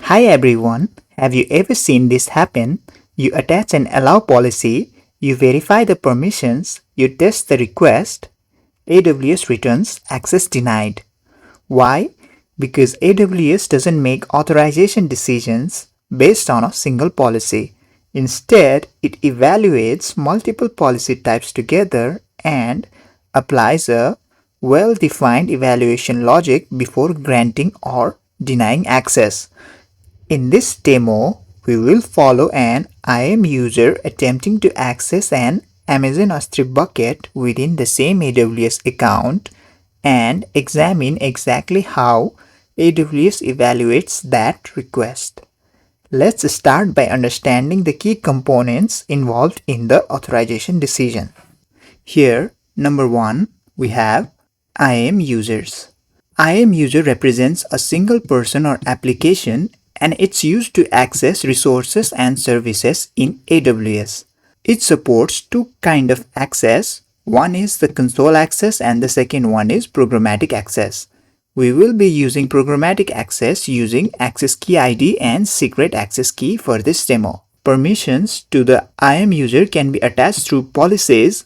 Hi everyone, have you ever seen this happen? You attach an allow policy, you verify the permissions, you test the request, AWS returns access denied. Why? Because AWS doesn't make authorization decisions based on a single policy. Instead, it evaluates multiple policy types together and applies a well-defined evaluation logic before granting or denying access. In this demo, we will follow an IAM user attempting to access an Amazon S3 bucket within the same AWS account and examine exactly how AWS evaluates that request. Let's start by understanding the key components involved in the authorization decision. Here, number 1, we have IAM users. IAM user represents a single person or application and it's used to access resources and services in AWS. It supports two kinds of access. One is the console access and the second one is programmatic access. We will be using programmatic access using access key ID and secret access key for this demo. Permissions to the IAM user can be attached through policies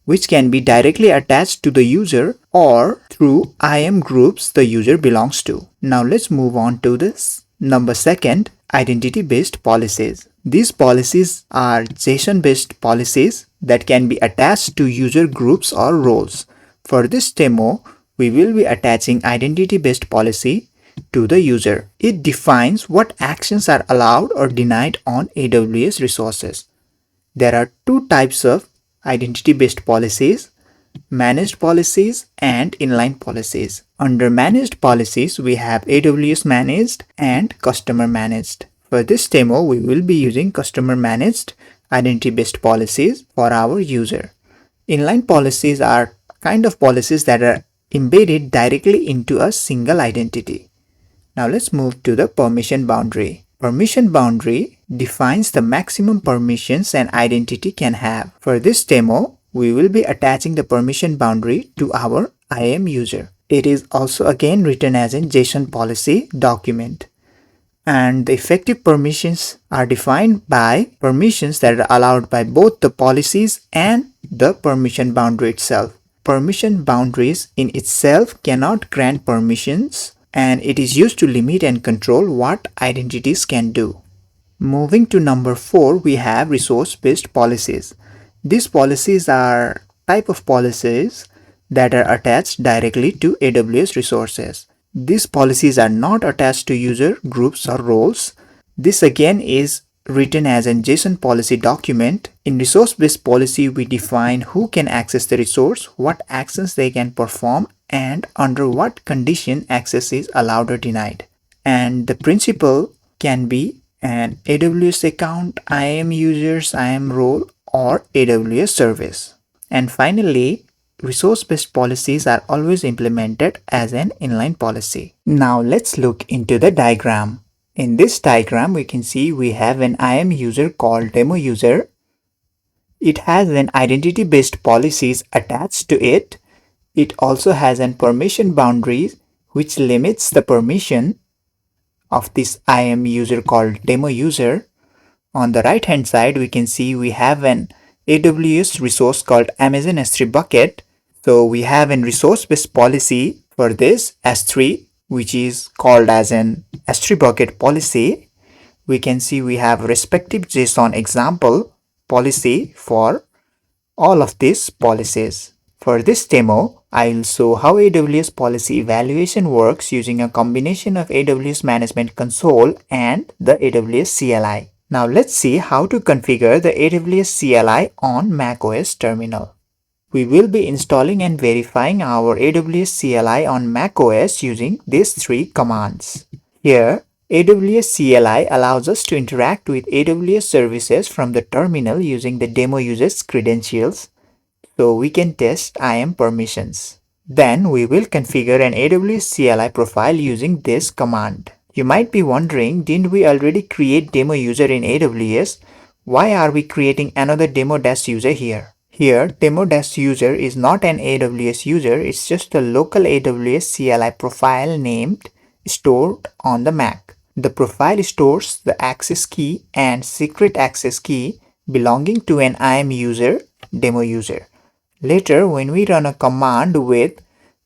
which can be directly attached to the user or through IAM groups the user belongs to. Now let's move on to this. Number 2, identity-based policies. These policies are JSON-based policies that can be attached to user groups or roles. For this demo, we will be attaching identity-based policy to the user. It defines what actions are allowed or denied on AWS resources. There are two types of identity-based policies: managed policies and inline policies. Under managed policies, we have AWS managed and customer managed. For this demo, we will be using customer managed identity-based policies for our user. Inline policies are kind of policies that are embedded directly into a single identity. Now let's move to the permission boundary. Permission boundary defines the maximum permissions an identity can have. For this demo, we will be attaching the permission boundary to our IAM user. It is also again written as a JSON policy document. And the effective permissions are defined by permissions that are allowed by both the policies and the permission boundary itself. Permission boundaries in itself cannot grant permissions, and it is used to limit and control what identities can do. Moving to number 4, we have resource-based policies. These policies are type of policies that are attached directly to AWS resources. These policies are not attached to user groups or roles. This again is written as a JSON policy document. In resource-based policy, we define who can access the resource, what actions they can perform, and under what condition access is allowed or denied. And the principal can be an AWS account, IAM users, IAM role, or AWS service. And finally, resource-based policies are always implemented as an inline policy. Now let's look into the diagram. In this diagram, we can see we have an IAM user called demo user. It has an identity-based policies attached to it. It also has an permission boundary which limits the permission of this IAM user called demo user. On the right hand side, we can see we have an AWS resource called Amazon S3 bucket. So we have a resource-based policy for this S3, which is called as an S3 bucket policy. We can see we have respective JSON example policy for all of these policies. For this demo, I will show how AWS policy evaluation works using a combination of AWS Management Console and the AWS CLI. Now let's see how to configure the AWS CLI on macOS terminal. We will be installing and verifying our AWS CLI on macOS using these 3 commands. Here, AWS CLI allows us to interact with AWS services from the terminal using the demo user's credentials, so we can test IAM permissions. Then we will configure an AWS CLI profile using this command. You might be wondering, didn't we already create demo user in AWS? Why are we creating another demo-user here? Here, demo-user is not an AWS user, it's just a local AWS CLI profile named stored on the Mac. The profile stores the access key and secret access key belonging to an IAM user, demo user. Later, when we run a command with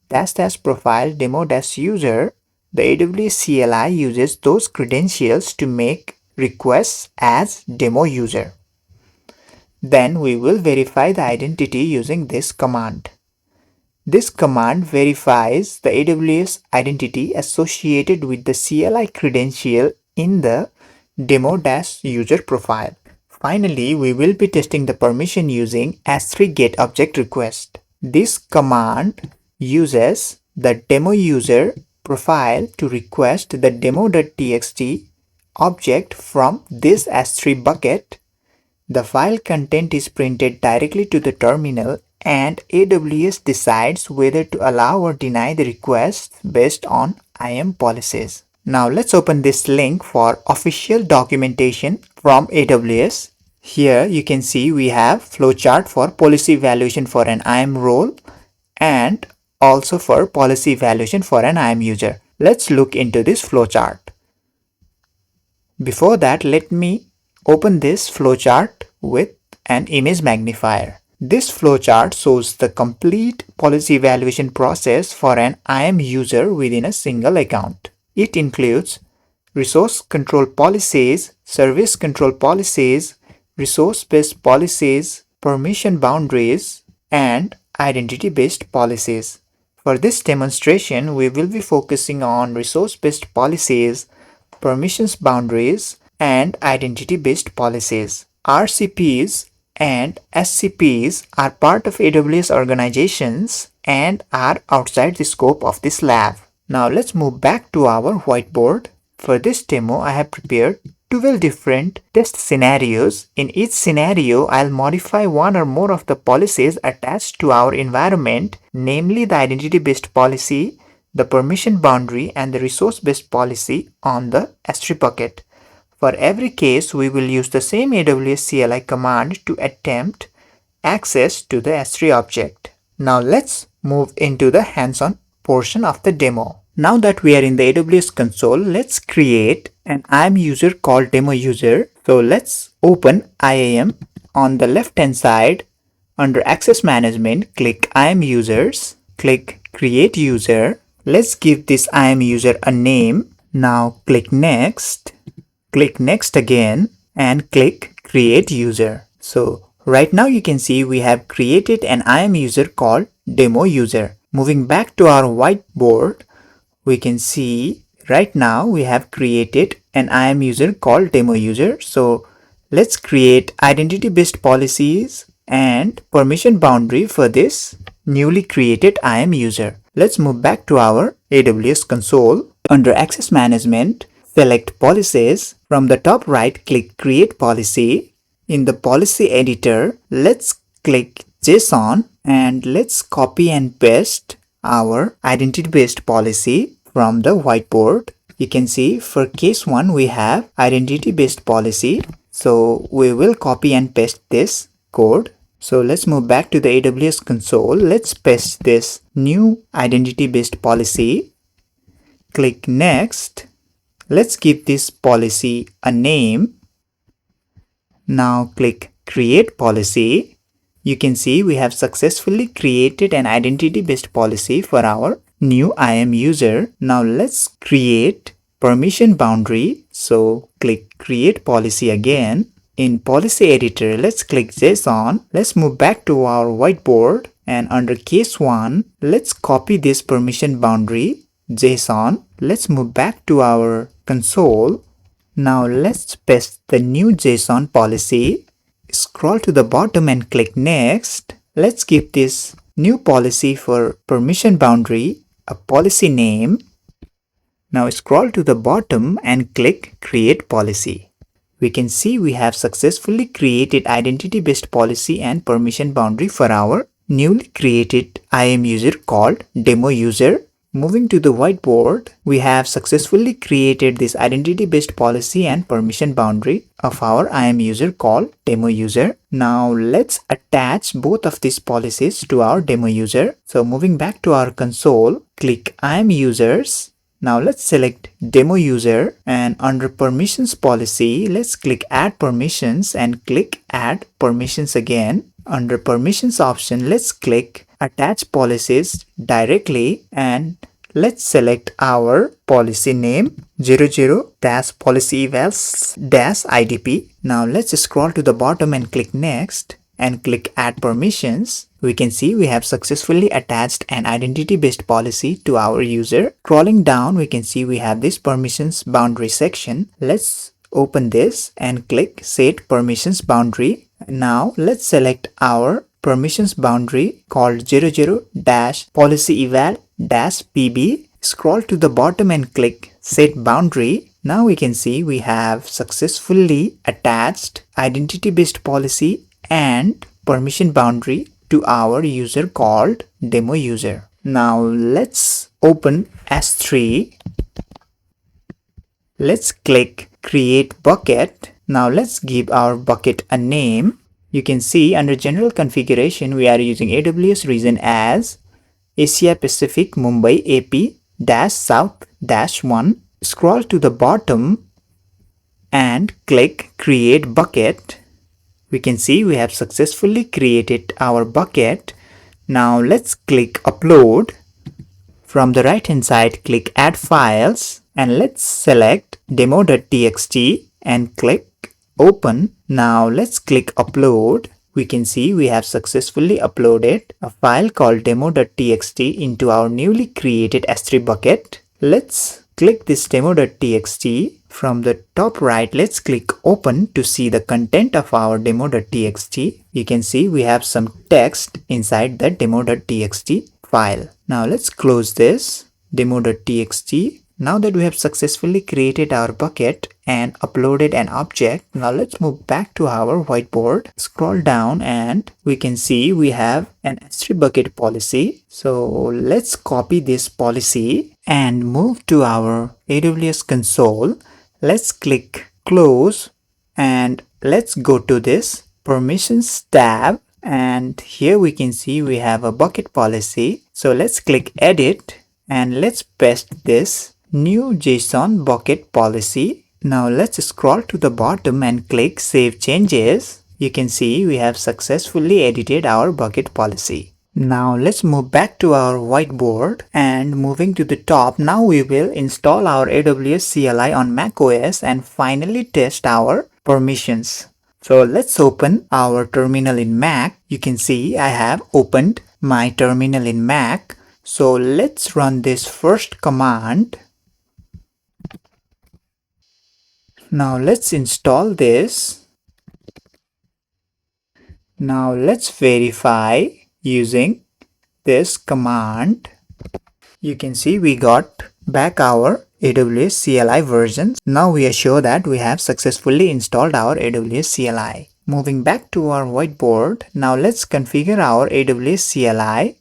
--profile demo-user, the AWS CLI uses those credentials to make requests as demo user. Then we will verify the identity using this command. This command verifies the AWS identity associated with the CLI credential in the demo-user profile. Finally, we will be testing the permission using S3 getObjectRequest. This command uses the demo user profile to request the demo.txt object from this S3 bucket. The file content is printed directly to the terminal, and AWS decides whether to allow or deny the request based on IAM policies. Now let's open this link for official documentation from AWS. Here you can see we have flowchart for policy evaluation for an IAM role and also for policy evaluation for an IAM user. Let's look into this flowchart. Before that, let me open this flowchart with an image magnifier. This flowchart shows the complete policy evaluation process for an IAM user within a single account. It includes resource control policies, service control policies, resource-based policies, permission boundaries, and identity-based policies. For this demonstration, we will be focusing on resource-based policies, permissions boundaries, and identity-based policies. RCPs and SCPs are part of AWS organizations and are outside the scope of this lab. Now let's move back to our whiteboard. For this demo, I have prepared 12 different test scenarios. In each scenario, I'll modify one or more of the policies attached to our environment, namely the identity-based policy, the permission boundary, and the resource-based policy on the S3 bucket. For every case, we will use the same AWS CLI command to attempt access to the S3 object. Now let's move into the hands-on portion of the demo. Now that we are in the AWS console, let's create an IAM user called demo user. So let's open IAM. On the left hand side, under access management, click IAM users, click create user. Let's give this IAM user a name. Now click next again, and click create user. So right now you can see we have created an IAM user called demo user. Moving back to our whiteboard, we can see right now we have created an IAM user called demo user. So let's create identity-based policies and permission boundary for this newly created IAM user. Let's move back to our AWS console. Under access management, select policies. From the top right, click create policy. In the policy editor, let's click JSON and let's copy and paste our identity-based policy from the whiteboard. You can see for case 1 we have identity-based policy. So we will copy and paste this code. So let's move back to the AWS console. Let's paste this new identity-based policy. Click next. Let's give this policy a name. Now click create policy. You can see we have successfully created an identity-based policy for our new IAM user. Now let's create permission boundary. So click create policy again. In policy editor, let's click JSON. Let's move back to our whiteboard, and under case 1, let's copy this permission boundary JSON. Let's move back to our console. Now let's paste the new JSON policy. Scroll to the bottom and click next. Let's give this new policy for permission boundary a policy name. Now scroll to the bottom and click create policy. We can see we have successfully created identity-based policy and permission boundary for our newly created IAM user called demo user. Moving to the whiteboard, we have successfully created this identity-based policy and permission boundary of our IAM user called demo user. Now let's attach both of these policies to our demo user. So moving back to our console, click IAM users. Now let's select demo user, and under permissions policy, let's click add permissions and click add permissions again. Under permissions option, let's click attach policies directly, and let's select our policy name 00-policy evals-idp. Now let's scroll to the bottom and click next and click add permissions. We can see we have successfully attached an identity-based policy to our user. Scrolling down, we can see we have this permissions boundary section. Let's open this and click set permissions boundary. Now let's select our permissions boundary called 00-policy eval-pb. Scroll to the bottom and click set boundary. Now we can see we have successfully attached identity-based policy and permission boundary to our user called demo user. Now let's open S3. Let's click create bucket. Now let's give our bucket a name. You can see under general configuration we are using AWS region as Asia Pacific Mumbai AP-South-1. Scroll to the bottom and click create bucket. We can see we have successfully created our bucket. Now let's click upload. From the right hand side, click add files and let's select demo.txt and click open. Now let's click upload. We can see we have successfully uploaded a file called demo.txt into our newly created S3 bucket. Let's click this demo.txt. From the top right, let's click open to see the content of our demo.txt. You can see we have some text inside the demo.txt file. Now let's close this demo.txt. Now that we have successfully created our bucket and uploaded an object, now let's move back to our whiteboard. Scroll down and we can see we have an S3 bucket policy. So let's copy this policy and move to our AWS console. Let's click close and let's go to this permissions tab, and here we can see we have a bucket policy. So let's click edit and let's paste this new JSON bucket policy. Now let's scroll to the bottom and click save changes. You can see we have successfully edited our bucket policy. Now let's move back to our whiteboard, and moving to the top, now we will install our AWS CLI on macOS and finally test our permissions. So let's open our terminal in Mac. You can see I have opened my terminal in Mac. So let's run this first command. Now let's install this. Now let's verify using this command. You can see we got back our AWS CLI version. Now we are sure that we have successfully installed our AWS CLI. Moving back to our whiteboard, now let's configure our AWS CLI.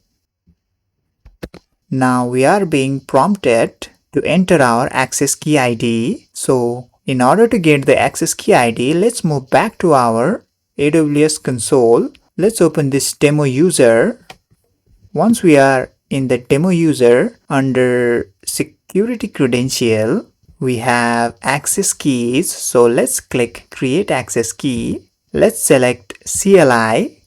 Now we are being prompted to enter our access key ID. So in order to get the access key ID, let's move back to our AWS console. Let's open this demo user. Once we are in the demo user, under security credential, we have access keys. So let's click create access key. Let's select CLI.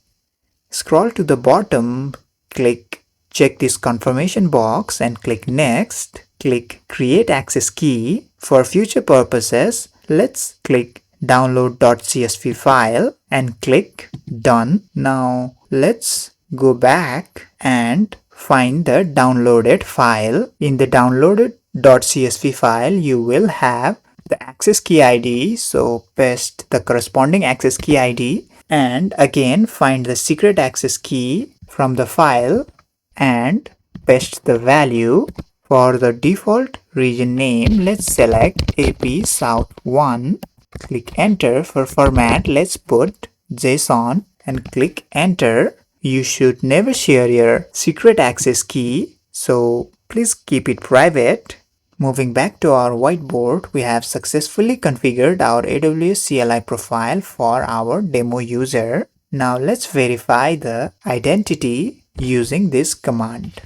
Scroll to the bottom, check this confirmation box and click next. Click create access key. For future purposes, let's click download.csv file and click done. Now let's go back and find the downloaded file. In the downloaded.csv file, you will have the access key ID. So paste the corresponding access key ID and again find the secret access key from the file and paste the value. For the default region name, let's select AP South 1. Click enter. For format, let's put JSON and click enter. You should never share your secret access key, so please keep it private. Moving back to our whiteboard, we have successfully configured our AWS CLI profile for our demo user. Now let's verify the identity using this command.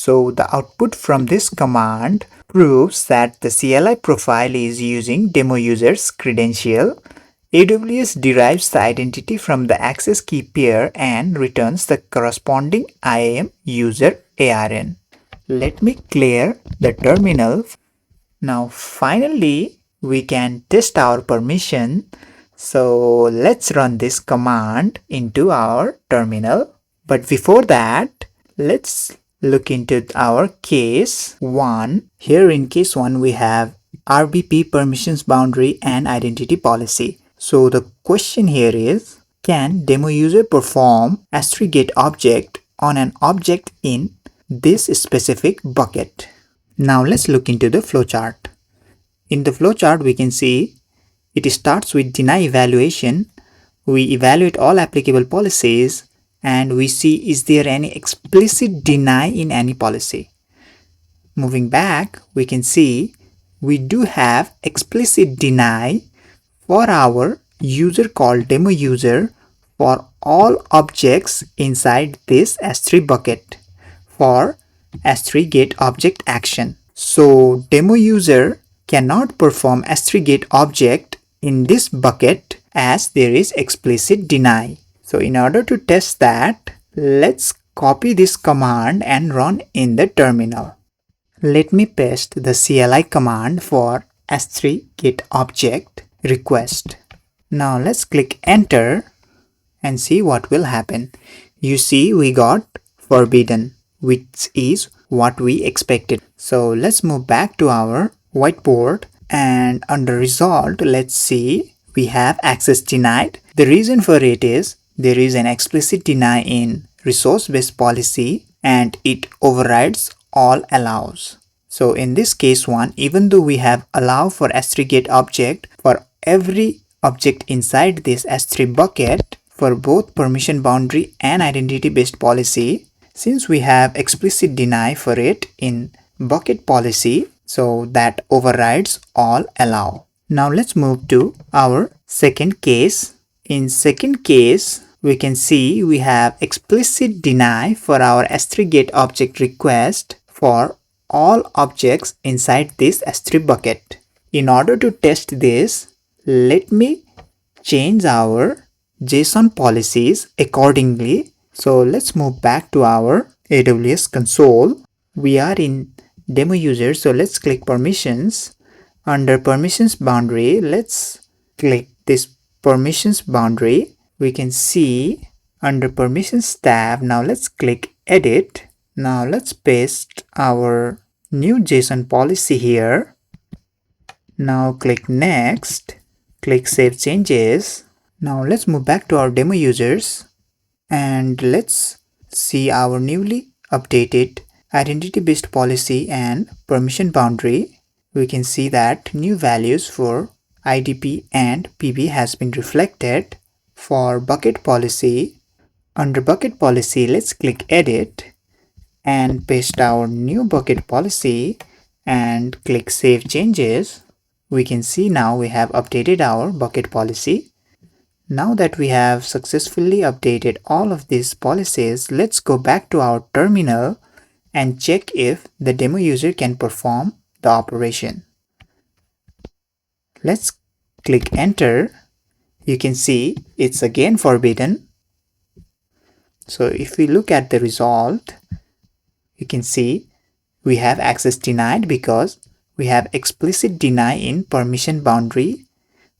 So the output from this command proves that the CLI profile is using demo user's credential. AWS derives the identity from the access key pair and returns the corresponding IAM user ARN. Let me clear the terminal. Now finally we can test our permission. So let's run this command into our terminal. But before that, let's look into our case 1. Here in case 1 we have RBP permissions boundary and identity policy. So the question here is, can demo user perform S3 get object on an object in this specific bucket? Now let's look into the flowchart. In the flowchart we can see it starts with deny evaluation. We evaluate all applicable policies and we see is there any explicit deny in any policy. Moving back, we can see we do have explicit deny for our user called demo user for all objects inside this S3 bucket for S3 get object action. So demo user cannot perform S3 get object in this bucket as there is explicit deny. So in order to test that, let's copy this command and run in the terminal. Let me paste the CLI command for S3 get object request. Now let's click enter and see what will happen. You see we got forbidden, which is what we expected. So let's move back to our whiteboard and under result, let's see we have access denied. The reason for it is there is an explicit deny in resource-based policy and it overrides all allows. So in this case 1, even though we have allow for S3 get object for every object inside this S3 bucket for both permission boundary and identity based policy, since we have explicit deny for it in bucket policy, so that overrides all allow. Now let's move to our second case. In second case, we can see we have explicit deny for our S3 get object request for all objects inside this S3 bucket. In order to test this, let me change our JSON policies accordingly. So let's move back to our AWS console. We are in demo user, so let's click permissions. Under permissions boundary, let's click this permissions boundary. We can see under permissions tab, now let's click edit. Now let's paste our new JSON policy here. Now click next, click save changes. Now let's move back to our demo users and let's see our newly updated identity based policy and permission boundary. We can see that new values for IDP and PB has been reflected. For bucket policy, under bucket policy, let's click edit and paste our new bucket policy and click save changes. We can see now we have updated our bucket policy. Now that we have successfully updated all of these policies, let's go back to our terminal and check if the demo user can perform the operation. Let's click enter. You can see it's again forbidden. So if we look at the result, you can see we have access denied because we have explicit deny in permission boundary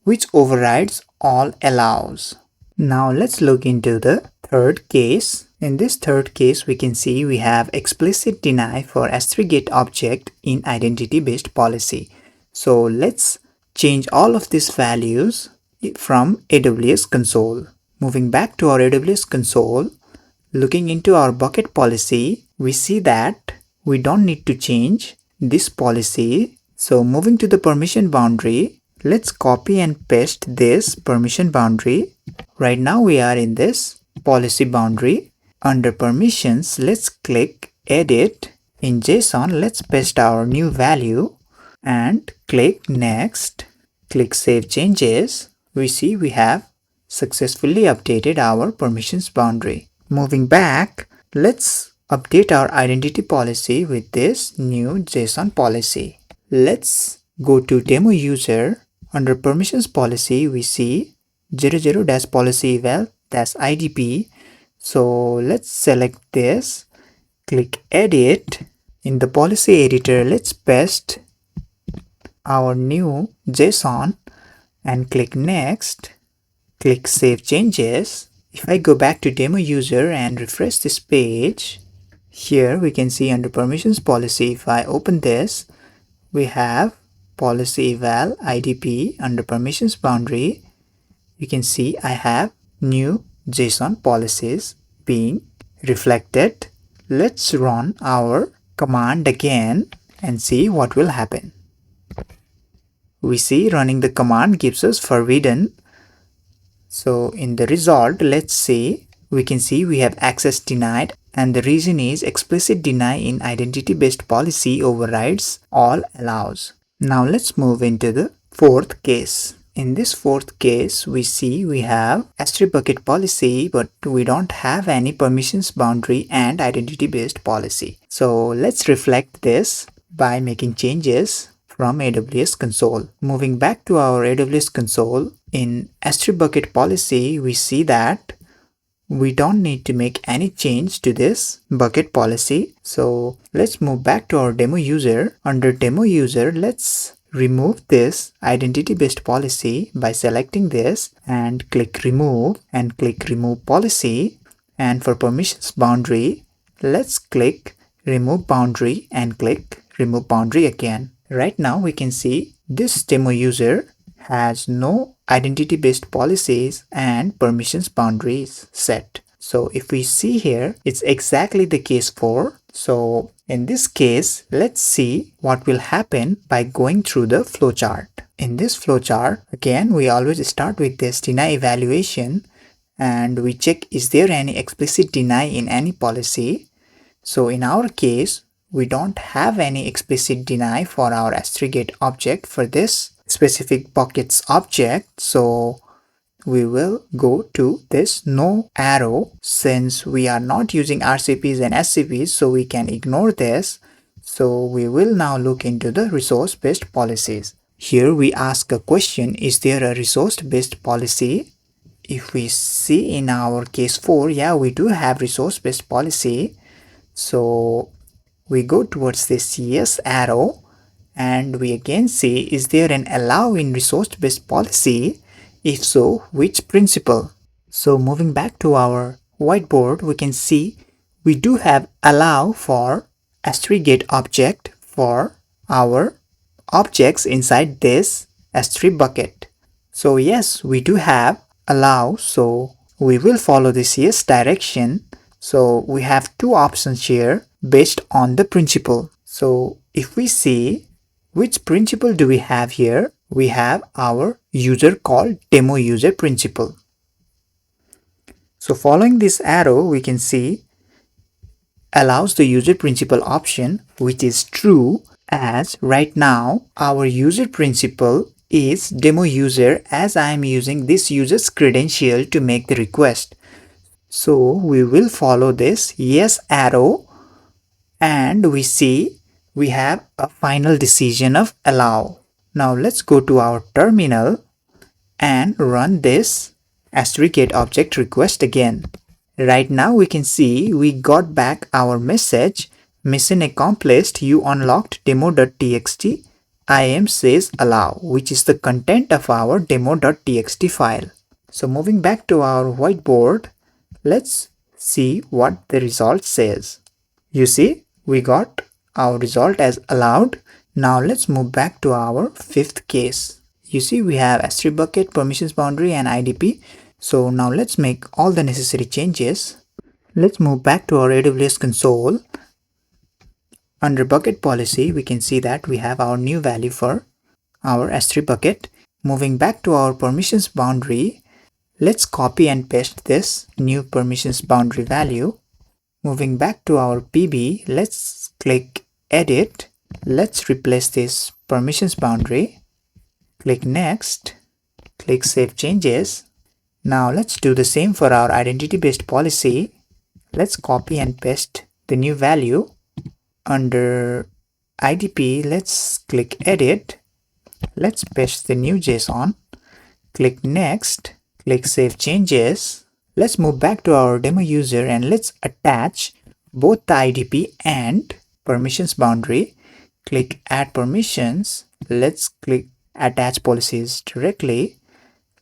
which overrides all allows. Now let's look into the third case. In this third case, we can see we have explicit deny for S3 get object in identity based policy. So let's change all of these values from AWS console. Moving back to our AWS console, looking into our bucket policy, we see that we don't need to change this policy. So moving to the permission boundary, let's copy and paste this permission boundary. Right now we are in this policy boundary. Under permissions, let's click edit. In JSON, let's paste our new value and click next. Click save changes. We see we have successfully updated our permissions boundary. Moving back, let's update our identity policy with this new JSON policy. Let's go to demo user. Under permissions policy, we see 00-policy eval-idp. So let's select this, click edit. In the policy editor, let's paste our new JSON and click next. Click save changes. If I go back to demo user and refresh this page, here we can see under permissions policy, if I open this, we have policy eval idp. Under permissions boundary, you can see I have new JSON policies being reflected. Let's run our command again and see what will happen. We see running the command gives us forbidden. So in the result, let's see, we can see we have access denied, and the reason is explicit deny in identity-based policy overrides all allows. Now let's move into the fourth case. In this fourth case, we see we have S3 bucket policy, but we don't have any permissions boundary and identity-based policy. So let's reflect this by making changes from AWS console. Moving back to our AWS console, in S3 bucket policy, we see that we don't need to make any change to this bucket policy. So let's move back to our demo user. Under demo user, let's remove this identity-based policy by selecting this and click remove and click remove policy. And for permissions boundary, let's click remove boundary and click remove boundary again. Right now we can see this demo user has no identity-based policies and permissions boundaries set. So if we see here, it's exactly the case 4. So in this case, let's see what will happen by going through the flowchart. In this flowchart, again, we always start with this deny evaluation and we check is there any explicit deny in any policy. So in our case, we don't have any explicit deny for our S3 get object for this specific buckets object. So we will go to this no arrow since we are not using RCPs and SCPs, so we can ignore this. So we will now look into the resource-based policies. Here we ask a question, is there a resource-based policy? If we see in our case 4, yeah, we do have resource-based policy. So we go towards this yes arrow and we again see, is there an allow in resource-based policy? If so, which principle? So moving back to our whiteboard, we can see we do have allow for S3 get object for our objects inside this S3 bucket. So yes, we do have allow, so we will follow this yes direction. So we have two options here based on the principle. So if we see which principle do we have here, we have our user called demo user principle. So following this arrow, we can see allows the user principle option, which is true, as right now our user principle is demo user, as I am using this user's credential to make the request. So we will follow this yes arrow and we see we have a final decision of allow. Now let's go to our terminal and run this S3 get object request again. Right now we can see we got back our message, mission accomplished, you unlocked demo.txt, IAM says allow, which is the content of our demo.txt file. So moving back to our whiteboard, let's see what the result says. You see, we got our result as allowed. Now let's move back to our fifth case. You see we have S3 bucket, permissions boundary and IDP. So now let's make all the necessary changes. Let's move back to our AWS console. Under bucket policy, we can see that we have our new value for our S3 bucket. Moving back to our permissions boundary, let's copy and paste this new permissions boundary value. Moving back to our PB, let's click edit. Let's replace this permissions boundary. Click next. Click save changes. Now let's do the same for our identity based policy. Let's copy and paste the new value. Under IDP, let's click edit. Let's paste the new JSON. Click next. Click save changes. Let's move back to our demo user and let's attach both the IDP and permissions boundary. Click add permissions. Let's click attach policies directly.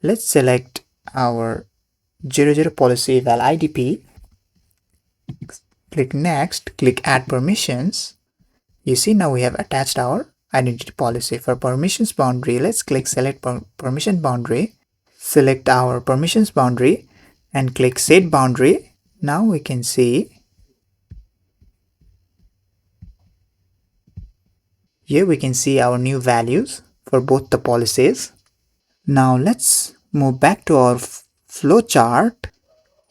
Let's select our 00 policy eval IDP. Click next. Click add permissions. You see now we have attached our identity policy. For permissions boundary, let's click select permission boundary. Select our permissions boundary and click set boundary. Now we can see here we can see our new values for both the policies. Now let's move back to our flowchart.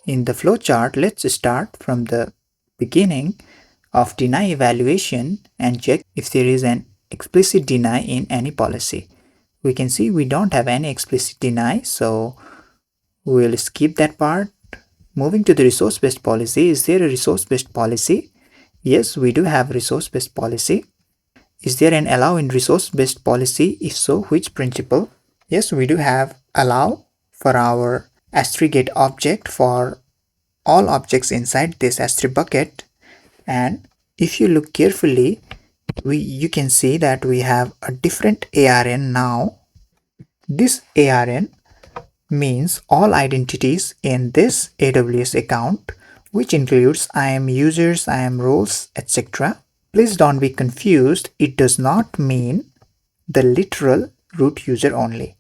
In the flowchart, let's start from the beginning of deny evaluation and check if there is an explicit deny in any policy. We can see we don't have any explicit deny, so we'll skip that part. Moving to the resource-based policy, is there a resource-based policy? Yes, we do have resource-based policy. Is there an allow in resource-based policy? If so, which principle? Yes, we do have allow for our S3 get object for all objects inside this S3 bucket. And if you look carefully, you can see that we have a different ARN now. This ARN means all identities in this AWS account, which includes IAM users, IAM roles, etc. Please don't be confused. It does not mean the literal root user only.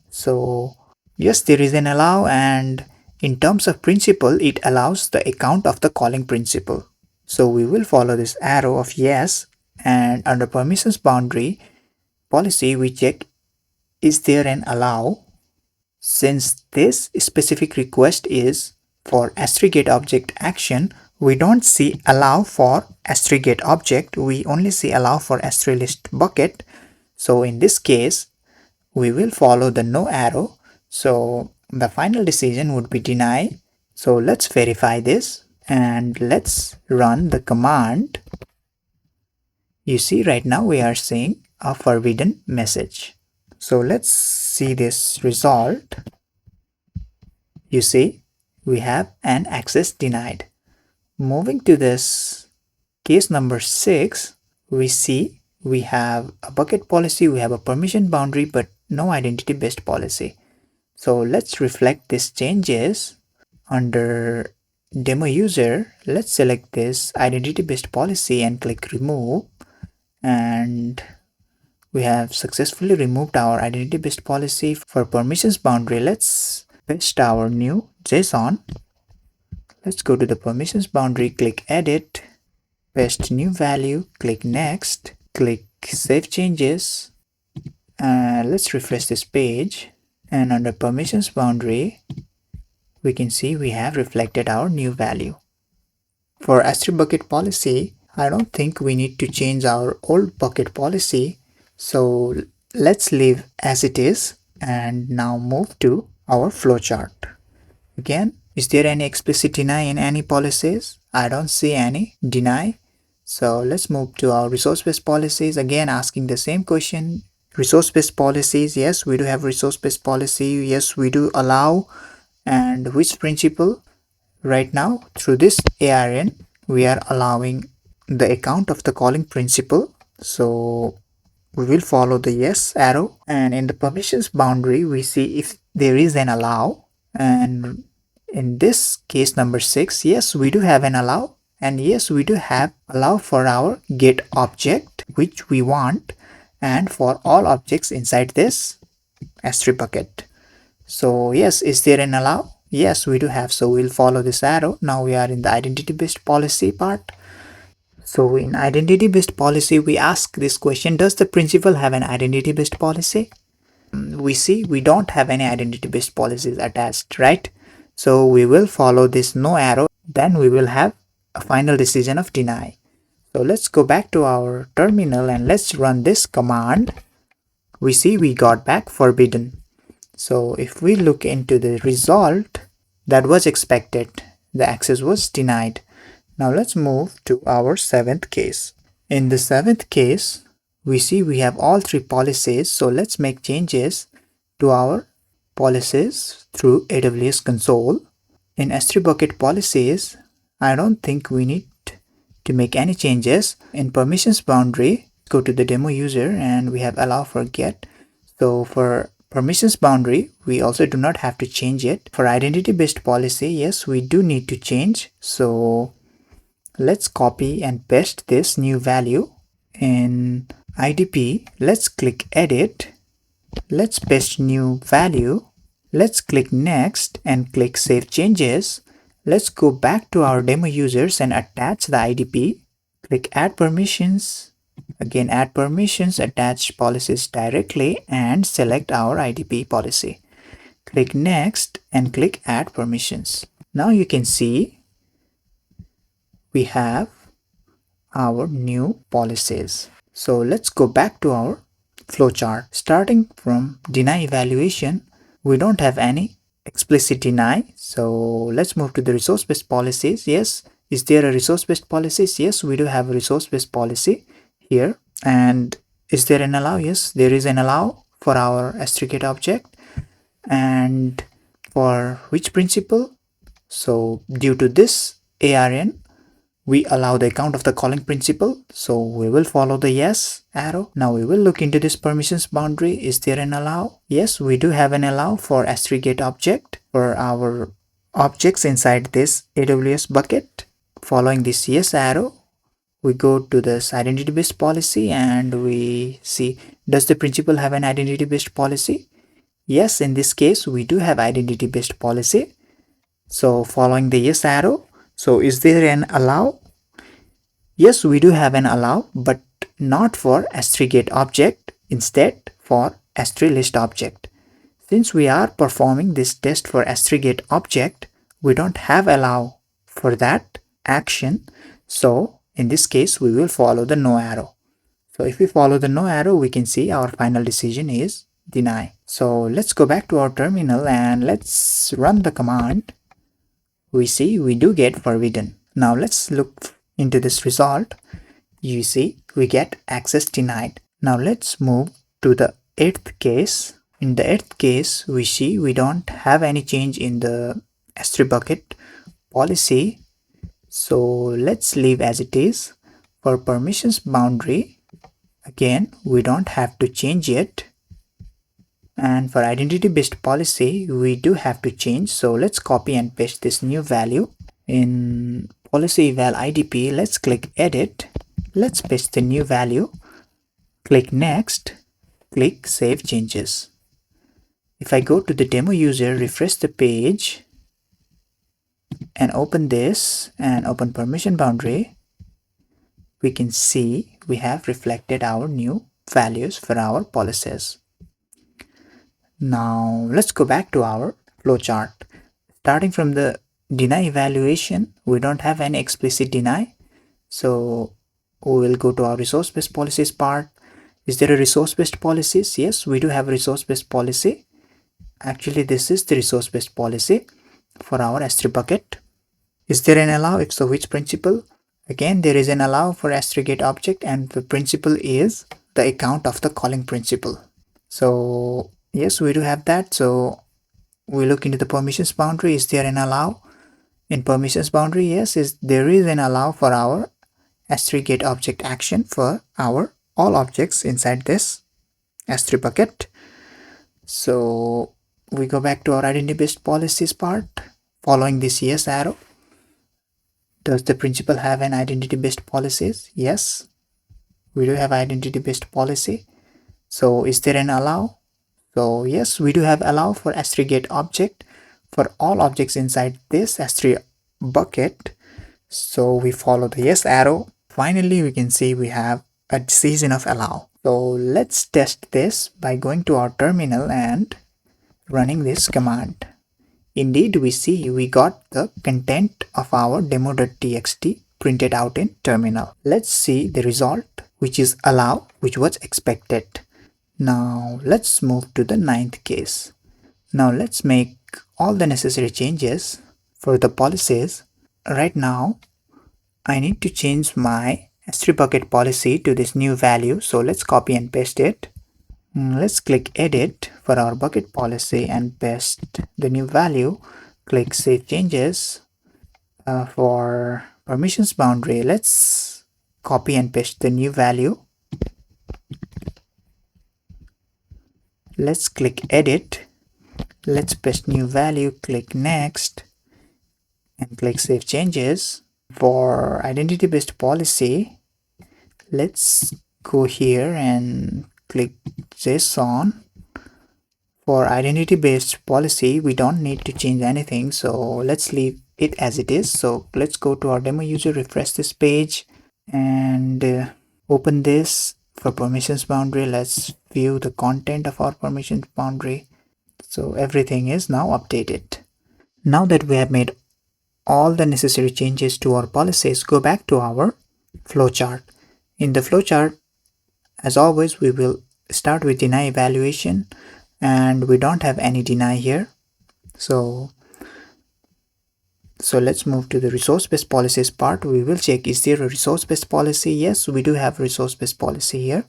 So yes, there is an allow, and in terms of principle, it allows the account of the calling principle. So we will follow this arrow of yes, and under permissions boundary policy, we check is there an allow. Since this specific request is for S3 get object action, we don't see allow for S3 get object, we only see allow for S3 list bucket. So in this case, we will follow the no arrow. So the final decision would be deny. So let's verify this and let's run the command. You see right now we are seeing a forbidden message. So let's see this result. You see we have an access denied. Moving to this case number 6, we see we have a bucket policy, we have a permission boundary, but no identity based policy. So let's reflect these changes. Under demo user, let's select this identity based policy and click remove, and we have successfully removed our identity based policy. For permissions boundary, let's paste our new JSON. Let's go to the permissions boundary, click edit, paste new value, click next, click save changes. Let's refresh this page, and under permissions boundary we can see we have reflected our new value. For S3 bucket policy, I don't think we need to change our old bucket policy, so let's leave as it is and now move to our flowchart. Again, is there any explicit deny in any policies? I don't see any deny. So let's move to our resource-based policies, again asking the same question. Resource-based policies, yes, we do have resource-based policy, yes, we do allow. And which principle? Right now, through this ARN, we are allowing the account of the calling principle. So we will follow the yes arrow, and in the permissions boundary, we see if there is an allow. And in this case number 6, yes, we do have an allow, and yes, we do have allow for our get object, which we want, and for all objects inside this S3 bucket. So yes, is there an allow? Yes, we do have, so we'll follow this arrow. Now we are in the identity based policy part. So in identity based policy, we ask this question, does the principal have an identity based policy? We see we don't have any identity based policies attached, right? So we will follow this no arrow, then we will have a final decision of deny. So let's go back to our terminal and let's run this command. We see we got back forbidden. So if we look into the result, that was expected, the access was denied. Now let's move to our seventh case. In the seventh case, we see we have all three policies, so let's make changes to our policies through AWS console. In S3 bucket policies, I don't think we need to make any changes. In permissions boundary, go to the demo user and we have allow for get. So for permissions boundary, we also do not have to change it. For identity based policy, yes, we do need to change. So let's copy and paste this new value. In IDP, let's click edit. Let's paste new value. Let's click next and click save changes. Let's go back to our demo users and attach the IDP. Click add permissions. Again, add permissions, attach policies directly and select our IDP policy. Click next and click add permissions. Now you can see we have our new policies. So let's go back to our flowchart. Starting from deny evaluation, we don't have any explicit deny. So let's move to the resource-based policies. Yes, is there a resource-based policies? Yes, we do have a resource-based policy here. And is there an allow? Yes, there is an allow for our S3 get object. And for which principle? So due to this ARN, we allow the account of the calling principle, so we will follow the yes arrow. Now we will look into this permissions boundary. Is there an allow? Yes, we do have an allow for S3 get object for our objects inside this AWS bucket. Following this yes arrow, we go to this identity based policy and we see, does the principal have an identity based policy? Yes, in this case we do have identity based policy. So following the yes arrow, so is there an allow? Yes, we do have an allow, but not for S3 get object, instead for S3 list object. Since we are performing this test for S3 get object, we don't have allow for that action. So in this case, we will follow the no arrow. So if we follow the no arrow, we can see our final decision is deny. So let's go back to our terminal and let's run the command. We see we do get forbidden. Now let's look into this result. You see we get access denied. Now let's move to the 8th case. In the 8th case, we see we don't have any change in the S3 bucket policy. So let's leave as it is. For permissions boundary, again, we don't have to change it. And for identity based policy, we do have to change. So let's copy and paste this new value. In policy eval IDP, let's click edit. Let's paste the new value. Click next. Click save changes. If I go to the demo user, refresh the page and open this and open permission boundary, we can see we have reflected our new values for our policies. Now let's go back to our flowchart. Starting from the deny evaluation, we don't have any explicit deny. So we will go to our resource-based policies part. Is there a resource-based policies? Yes, we do have a resource-based policy. Actually, this is the resource-based policy for our S3 bucket. Is there an allow? If so, which principle? Again, there is an allow for S3 get object and the principle is the account of the calling principle. So yes, we do have that. So we look into the permissions boundary. Is there an allow? In permissions boundary, yes, there is an allow for our S3 get object action for our all objects inside this S3 bucket. So we go back to our identity based policies part. Following this yes arrow, does the principal have an identity based policies? Yes, we do have identity based policy. So is there an allow? So yes, we do have allow for S3 get object for all objects inside this S3 bucket. So we follow the yes arrow. Finally, we can see we have a decision of allow. So let's test this by going to our terminal and running this command. Indeed, we see we got the content of our demo.txt printed out in terminal. Let's see the result, which is allow, which was expected. Now let's move to the 9th case. Now let's make all the necessary changes for the policies. Right now, I need to change my S3 bucket policy to this new value. So let's copy and paste it. Let's click edit for our bucket policy and paste the new value. Click save changes. For permissions boundary, let's copy and paste the new value. Let's click edit. Let's paste new value, click next and click save changes. For identity based policy, let's go here and click JSON. For identity based policy, we don't need to change anything, so let's leave it as it is. So let's go to our demo user, refresh this page and open this. For permissions boundary, let's view the content of our permissions boundary. So everything is now updated. Now that we have made all the necessary changes to our policies, go back to our flowchart. In the flowchart, as always, we will start with deny evaluation, and we don't have any deny here. So let's move to the resource-based policies part. We will check, is there a resource-based policy? Yes, we do have resource-based policy here.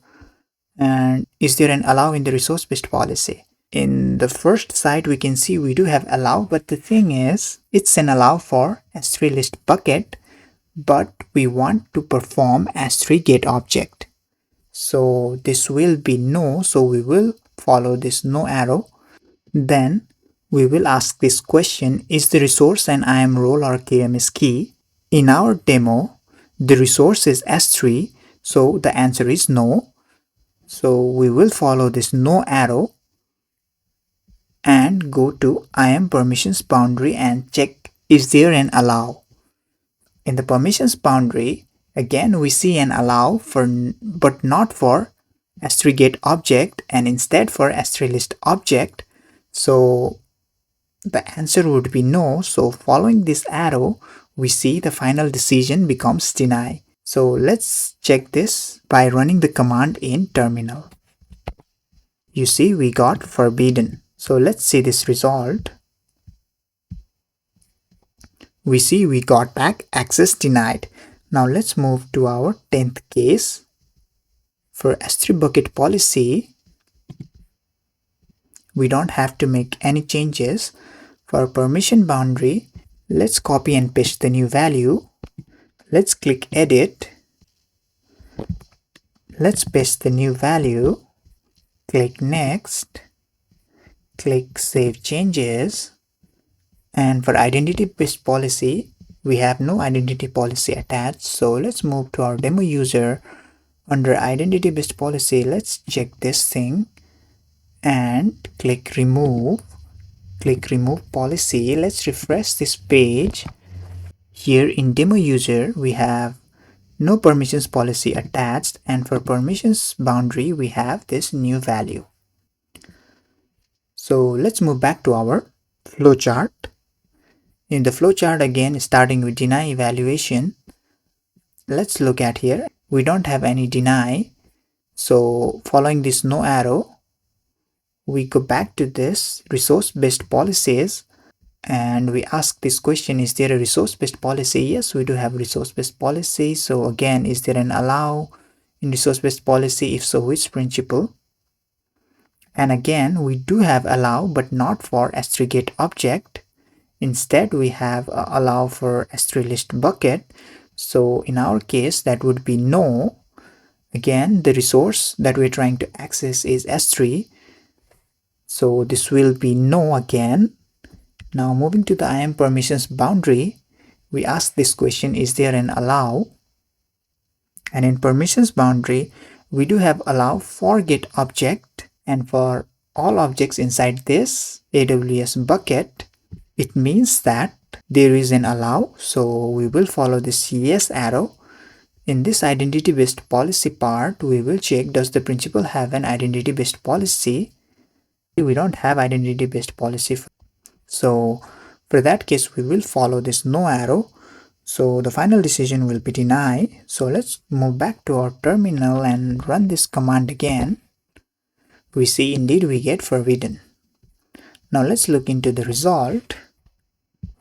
And is there an allow in the resource-based policy? In the first side, we can see we do have allow, but the thing is, it's an allow for S3 list bucket, but we want to perform S3 get object. So this will be no, so we will follow this no arrow. Then we will ask this question, is the resource an IAM role or KMS key? In our demo, the resource is S3, so the answer is no. So we will follow this no arrow and go to IAM permissions boundary and check, is there an allow? In the permissions boundary, again we see an allow for but not for S3 get object and instead for S3 list object. So the answer would be no. So following this arrow, we see the final decision becomes deny. So let's check this by running the command in terminal. You see we got forbidden. So let's see this result. We see we got back access denied. Now let's move to our 10th case. For S3 bucket policy, we don't have to make any changes. For permission boundary, let's copy and paste the new value. Let's click edit. Let's paste the new value. Click next. Click save changes. And for identity based policy, we have no identity policy attached. So let's move to our demo user. Under identity based policy, let's check this thing and click remove. Click remove policy. Let's refresh this page. Here in demo user, we have no permissions policy attached, and for permissions boundary, we have this new value. So let's move back to our flowchart. In the flowchart, again, starting with deny evaluation, let's look at here. We don't have any deny. So following this no arrow, we go back to this resource-based policies and we ask this question, is there a resource-based policy? Yes, we do have resource-based policy. So again, is there an allow in resource-based policy? If so, which principle? And again, we do have allow, but not for S3 get object. Instead, we have allow for S3 list bucket. So in our case, that would be no. Again, the resource that we're trying to access is S3. So this will be no again. Now moving to the IAM permissions boundary, we ask this question, is there an allow? And in permissions boundary, we do have allow for get object, and for all objects inside this AWS bucket, it means that there is an allow. So we will follow this yes arrow. In this identity based policy part, we will check, does the principal have an identity based policy? We don't have identity based policy. So for that case, we will follow this no arrow. So the final decision will be deny. So let's move back to our terminal and run this command again. We see indeed we get forbidden. Now let's look into the result.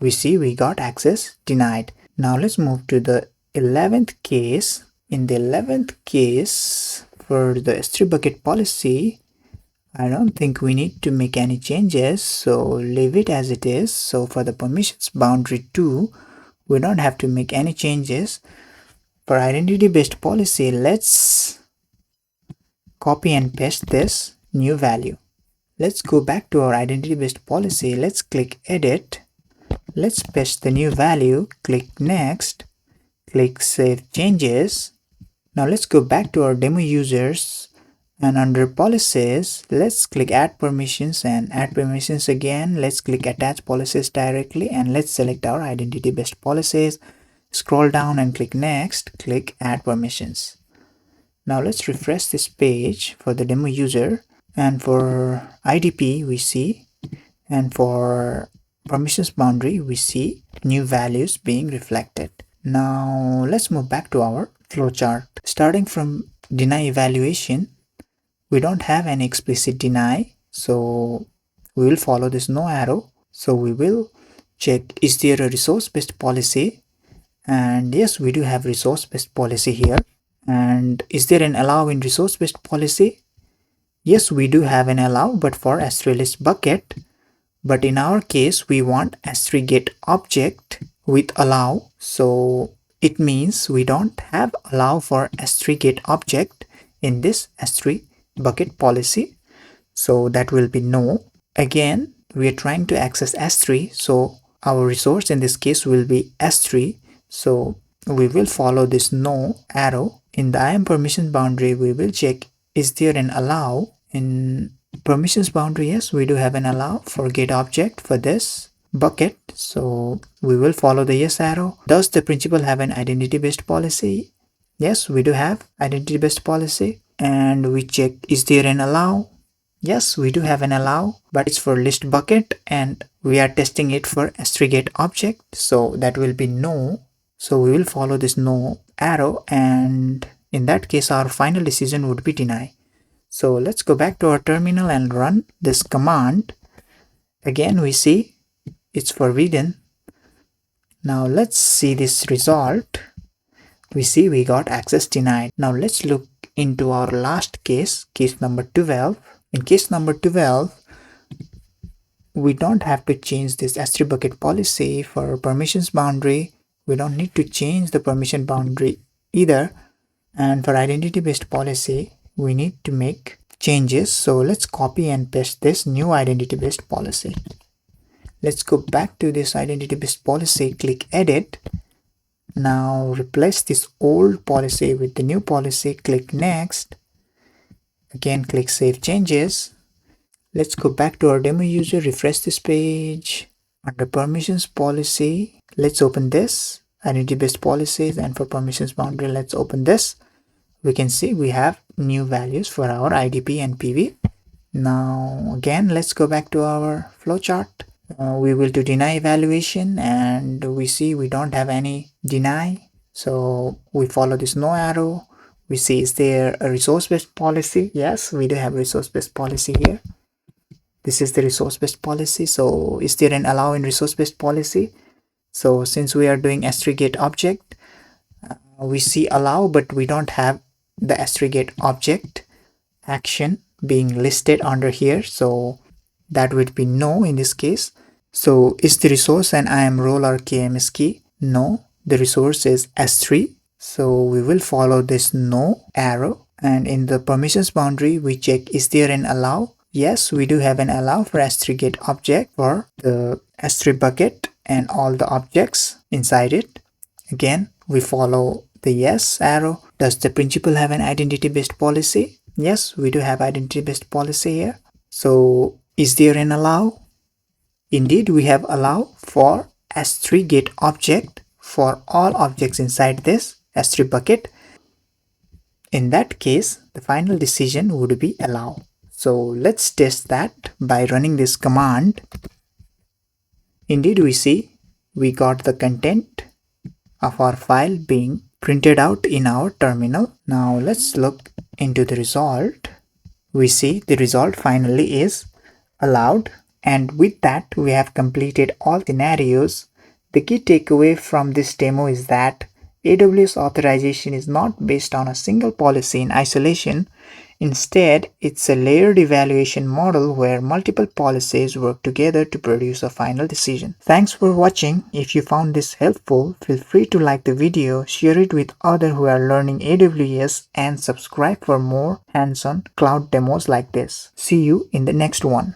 We see we got access denied. Now let's move to the 11th case, in the 11th case for the S3 bucket policy, I don't think we need to make any changes, so leave it as it is. So for the permissions boundary 2, we don't have to make any changes. For identity based policy, let's copy and paste this new value. Let's go back to our identity based policy. Let's click edit. Let's paste the new value, click next, click save changes. Now let's go back to our demo users, and under policies, let's click add permissions and add permissions again. Let's click attach policies directly and let's select our identity based policies. Scroll down and click next, click add permissions. Now let's refresh this page for the demo user, and for IDP we see, and for permissions boundary we see new values being reflected. Now let's move back to our flowchart. Starting from deny evaluation, we don't have any explicit deny, so we will follow this no arrow. So we will check, is there a resource based policy? And yes, we do have resource based policy here. And is there an allow in resource based policy? Yes, we do have an allow, but for S3 list bucket. But in our case, we want S3 get object with allow. So it means we don't have allow for S3 get object in this S3 bucket policy. So that will be no. Again, we are trying to access S3. So our resource in this case will be S3. So we will follow this no arrow. In the IAM permission boundary, we will check, is there an allow in permissions boundary? Yes, we do have an allow for get object for this bucket. So we will follow the yes arrow. Does the principal have an identity based policy? Yes, we do have identity based policy. And we check, is there an allow? Yes, we do have an allow, but it's for list bucket and we are testing it for S3 get object. So that will be no. So we will follow this no arrow, and in that case our final decision would be deny. So let's go back to our terminal and run this command. Again we see it's forbidden. Now let's see this result. We see we got access denied. Now let's look into our last case, case number 12. In case number 12, we don't have to change this S3 bucket policy for permissions boundary. We don't need to change the permission boundary either. And for identity based policy, we need to make changes. So let's copy and paste this new identity based policy. Let's go back to this identity based policy, click edit. Now replace this old policy with the new policy, click next. Again, click save changes. Let's go back to our demo user, refresh this page. Under permissions policy, let's open this identity based policies, and for permissions boundary, let's open this. We can see we have new values for our IDP and PV. Now again, let's go back to our flowchart. We will do deny evaluation, and we see we don't have any deny. So we follow this no arrow. We see, is there a resource based policy? Yes, we do have resource based policy here. This is the resource based policy. So is there an allow in resource based policy? So since we are doing S3 get object, we see allow, but we don't have the S3 get object action being listed under here. So that would be no in this case. So is the resource an IAM role or KMS key? No, the resource is S3. So we will follow this no arrow. And in the permissions boundary, we check, is there an allow? Yes, we do have an allow for S3 get object for the S3 bucket and all the objects inside it. Again, we follow the yes arrow. Does the principal have an identity based policy? Yes, we do have identity based policy here. So is there an allow? Indeed, we have allow for S3 get object for all objects inside this S3 bucket. In that case, the final decision would be allow. So let's test that by running this command. Indeed, we see we got the content of our file being printed out in our terminal. Now let's look into the result. We see the result finally is allowed, and with that we have completed all scenarios. The key takeaway from this demo is that AWS authorization is not based on a single policy in isolation. Instead, it's a layered evaluation model where multiple policies work together to produce a final decision. Thanks for watching. If you found this helpful, feel free to like the video, share it with others who are learning AWS, and subscribe for more hands-on cloud demos like this. See you in the next one.